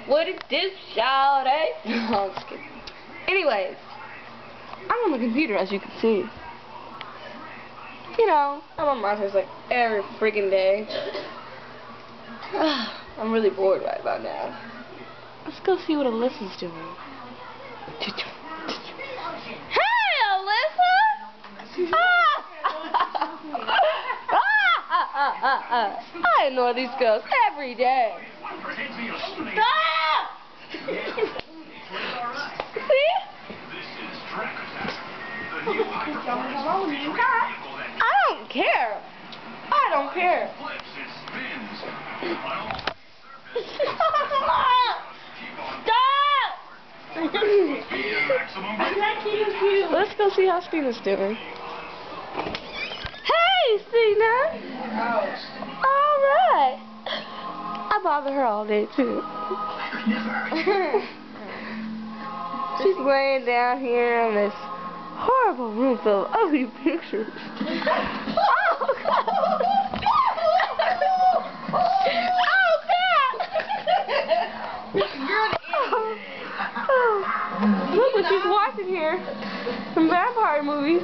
What it do, shawty? No, I'm just kidding. Anyways, I'm on the computer, as you can see. You know, I'm on monitors like every freaking day. I'm really bored right about now. Let's go see what Alyssa's doing. Hey, Alyssa! I ignore these girls every day. Stop! See? I don't care. I don't care. Stop! Let's go see how Stina's doing. Hey, Stina! Alright. I bother her all day, too. She's laying down here in this horrible room full of ugly pictures. Oh, God! Oh, God! Look what she's watching here. Some vampire movies.